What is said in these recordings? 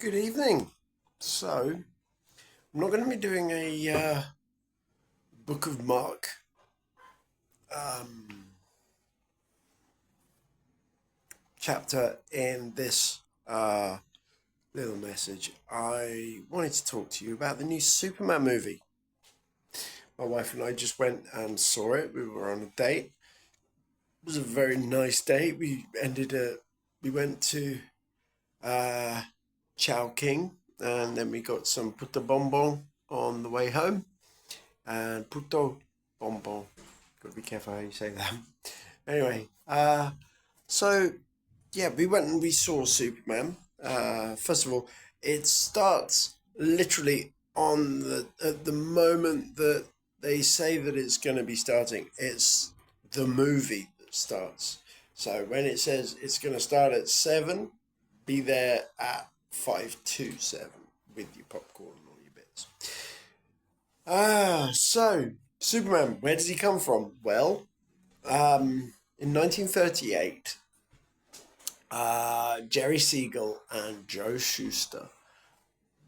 Good evening. So, I'm not going to be doing a Book of Mark um, chapter in this little message. I wanted to talk to you about the new Superman movie. My wife and I just went and saw it. We were on a date. It was a very nice date. We went to uh, Chow King, and then we got some puto bonbon on the way home. And puto bonbon. Gotta be careful how you say that. Anyway, so yeah, we went and we saw Superman. First of all, it starts literally on the at the moment that they say that it's going to be starting. It's the movie that starts. So when it says it's going to start at 7, be there at 5 to 7 with your popcorn and all your bits. So Superman, where does he come from? Well, in 1938, Jerry Siegel and Joe Shuster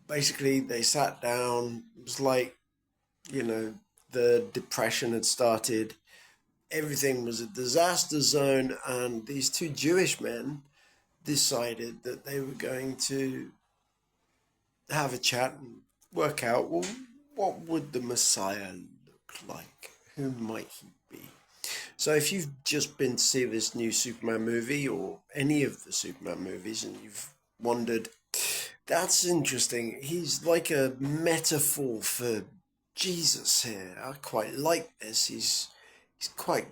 basically they sat down. It was like, you know, the Depression had started. Everything was a disaster zone, and these two Jewish men decided that they were going to have a chat and work out, well, what would the Messiah look like? Who might he be? So if you've just been to see this new Superman movie or any of the Superman movies and you've wondered, that's interesting. He's like a metaphor for Jesus here. I quite like this. He's quite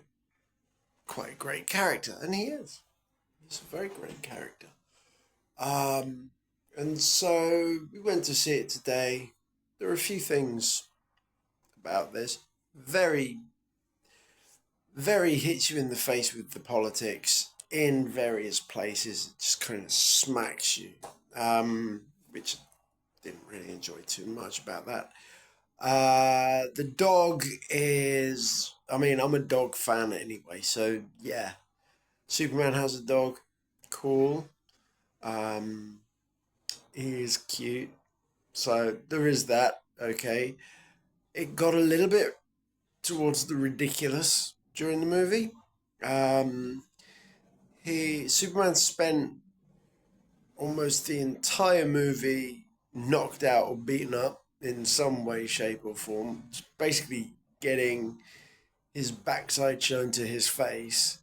a great character, and he is. He's a very great character. Um, and so we went to see it today. There are a few things about this. Very very hits you in the face with the politics in various places. It just kind of smacks you, which I didn't really enjoy too much about that. The dog is, I mean, I'm a dog fan anyway, so yeah. Superman has a dog. Cool. Um, he is cute. So there is that. Okay. It got a little bit towards the ridiculous during the movie. Um, he Superman spent almost the entire movie knocked out or beaten up in some way, shape, or form. Basically, getting his backside shown to his face,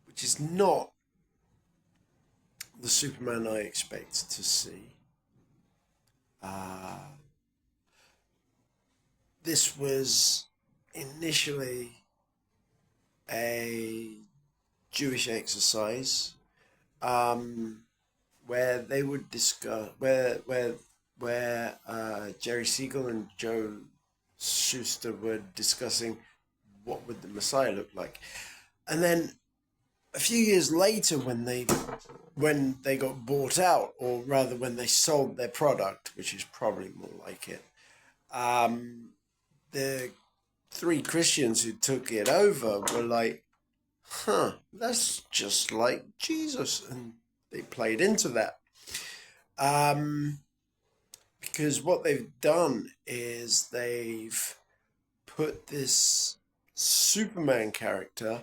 which is not the Superman I expect to see. Uh, this was initially a Jewish exercise, um, where they would discuss where Jerry Siegel and Joe Schuster were discussing what would the Messiah look like, and then a few years later, when they got bought out, or rather when they sold their product, which is probably more like it, um, the three Christians who took it over were like, huh, that's just like Jesus. And they played into that. Um, because what they've done is they've put this Superman character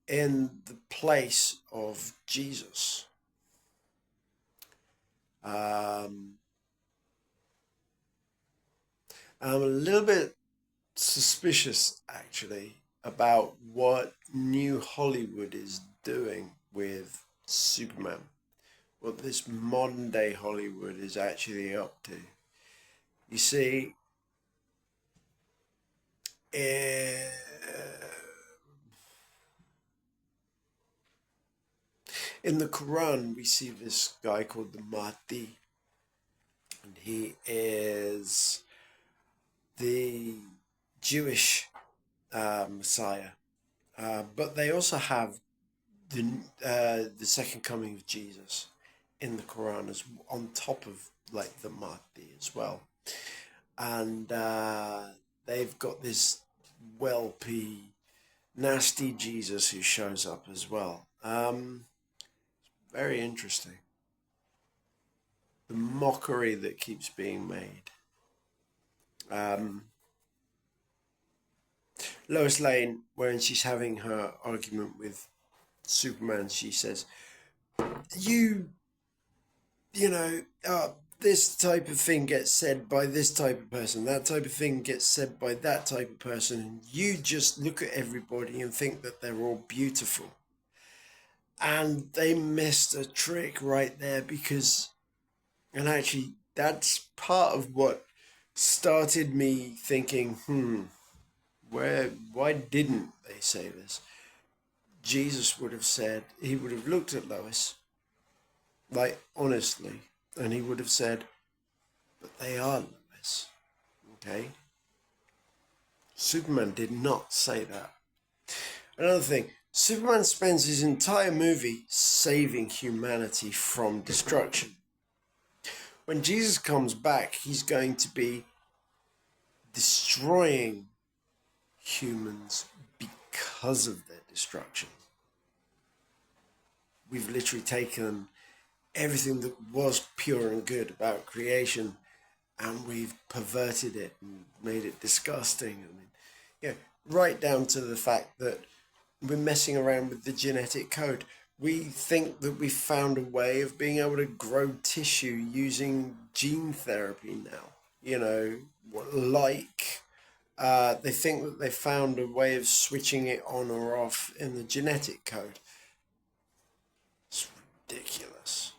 in the place of Jesus. Um, I'm a little bit suspicious, actually, about what New Hollywood is doing with Superman. What this modern day Hollywood is actually up to. You see, eh, in the Quran, we see this guy called the Mahdi, and he is the Jewish Messiah. But they also have the second coming of Jesus in the Quran as on top of like the Mahdi as well, and they've got this whelpy, nasty Jesus who shows up as well. Very interesting. the mockery that keeps being made. Lois Lane, when she's having her argument with Superman, she says, "You, you know, this type of thing gets said by this type of person, that type of thing gets said by that type of person, and you just look at everybody and think that they're all beautiful." And they missed a trick right there because, and actually, that's part of what started me thinking, why didn't they say this? Jesus would have said, he would have looked at Lois, like honestly, and he would have said, but they are Lois, okay? Superman did not say that. Another thing, Superman spends his entire movie saving humanity from destruction. When Jesus comes back, he's going to be destroying humans because of their destruction. We've literally taken everything that was pure and good about creation and we've perverted it and made it disgusting. I mean, right down to the fact that we're messing around with the genetic code. We think that we found a way of being able to grow tissue using gene therapy now. They think that they found a way of switching it on or off in the genetic code. It's ridiculous.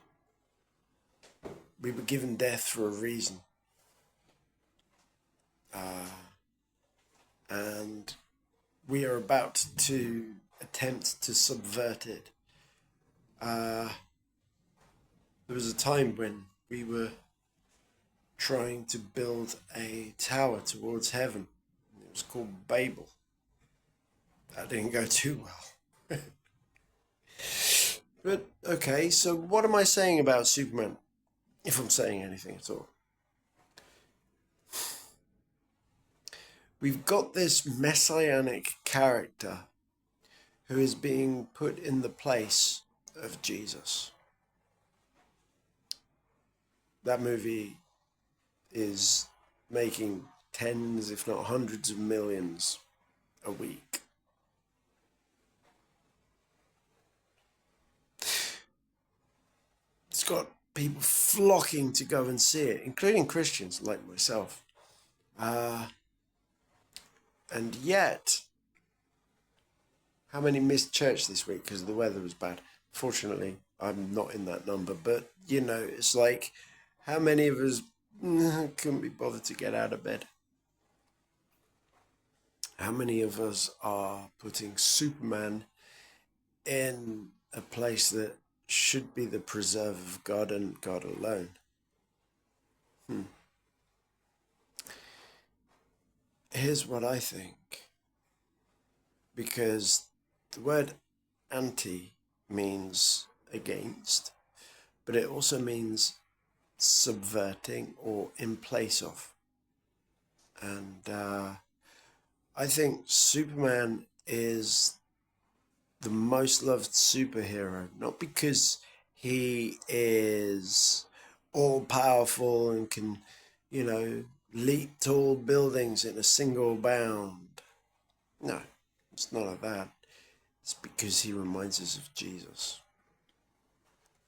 We were given death for a reason. And we are about to attempt to subvert it. There was a time when we were trying to build a tower towards heaven. It was called Babel. That didn't go too well. But, okay, so what am I saying about Superman? If I'm saying anything at all. We've got this messianic character who is being put in the place of Jesus. That movie is making tens, if not hundreds of millions a week. It's got people flocking to go and see it, including Christians like myself. And yet, how many missed church this week because the weather was bad? Fortunately, I'm not in that number, but it's like, how many of us couldn't be bothered to get out of bed? How many of us are putting Superman in a place that should be the preserve of God and God alone? Here's what I think. Because the word anti means against, but it also means subverting or in place of. And I think Superman is the most loved superhero, not because he is all powerful and can, leap tall buildings in a single bound. No, it's not like that. It's because he reminds us of Jesus.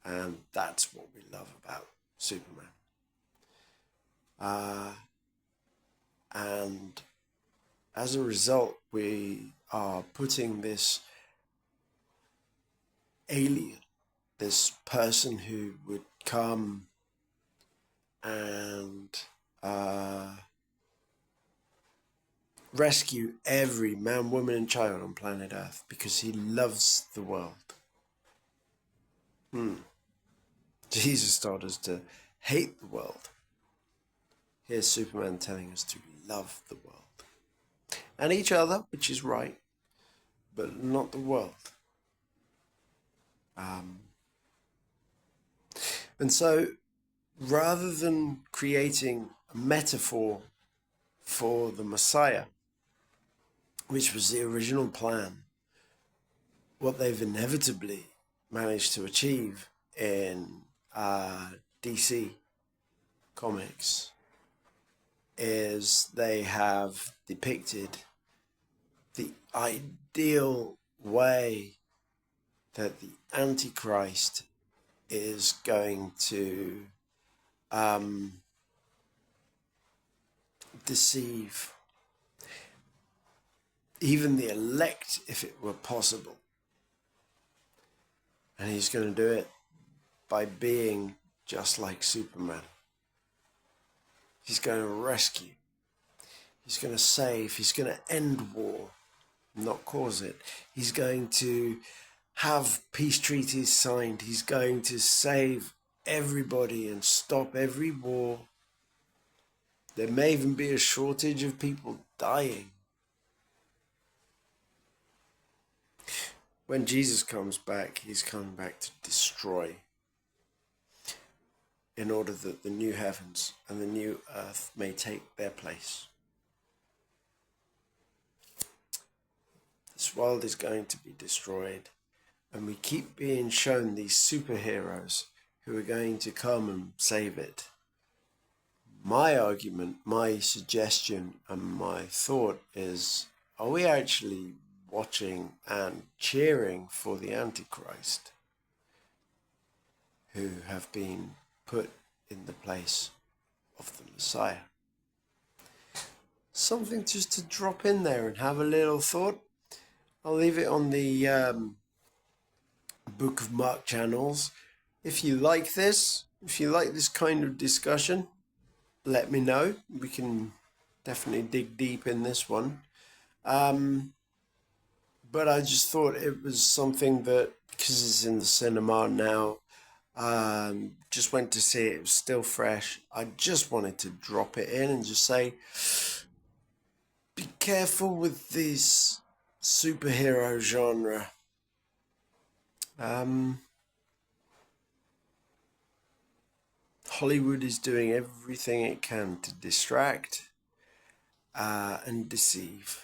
And that's what we love about Superman. And as a result, we are putting this alien, this person who would come and rescue every man, woman, and child on planet Earth because he loves the world. Jesus told us to hate the world. Here's Superman telling us to love the world. And each other, which is right, but not the world. And so, rather than creating a metaphor for the Messiah, which was the original plan, what they've inevitably managed to achieve in DC comics is they have depicted the ideal way that the Antichrist is going to deceive even the elect if it were possible. And he's going to do it by being just like Superman. He's going to rescue. He's going to save. He's going to end war, not cause it. He's going to have peace treaties signed. He's going to save everybody and stop every war. There may even be a shortage of people dying. When Jesus comes back, he's coming back to destroy, in order that the new heavens and the new earth may take their place. This world is going to be destroyed, and we keep being shown these superheroes who are going to come and save it. My argument, my suggestion, and my thought is, are we actually watching and cheering for the Antichrist, who have been put in the place of the Messiah? Something just to drop in there and have a little thought. I'll leave it on the Book of Mark channels. If you like this kind of discussion, let me know. We can definitely dig deep in this one. But I just thought it was something that, because it's in the cinema now, just went to see it. It was still fresh. I just wanted to drop it in and just say, be careful with this superhero genre. Hollywood is doing everything it can to distract and deceive.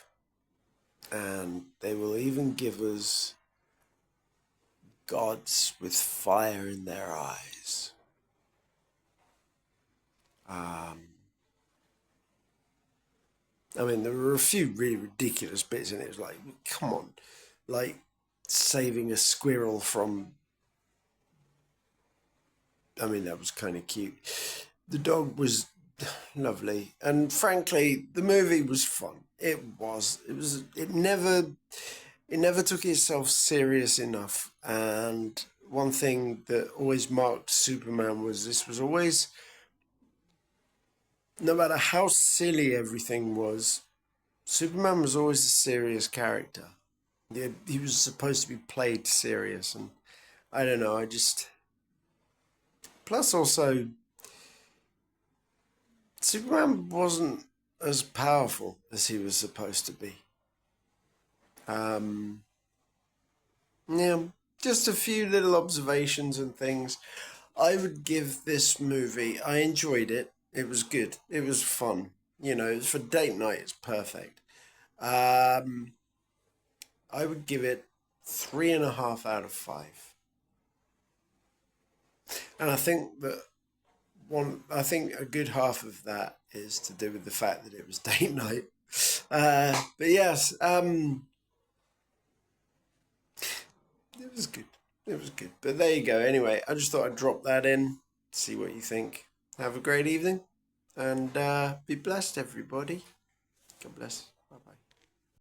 And they will even give us gods with fire in their eyes. I mean, there were a few really ridiculous bits in it. It was like, come on, like saving a squirrel from... I mean, that was kind of cute. The dog was lovely, and frankly, the movie was fun. It never took itself serious enough. And one thing that always marked Superman was this was always, no matter how silly everything was, Superman was always a serious character. He was supposed to be played serious, and I don't know, plus also, Superman wasn't as powerful as he was supposed to be. Yeah, just a few little observations and things. I would give this movie, I enjoyed it. It was good. It was fun. You know, for date night, it's perfect. I would give it 3.5 out of 5. And I think that a good half of that is to do with the fact that it was date night. But yes, it was good. It was good. But there you go. Anyway, I just thought I'd drop that in, see what you think. Have a great evening, and be blessed, everybody. God bless.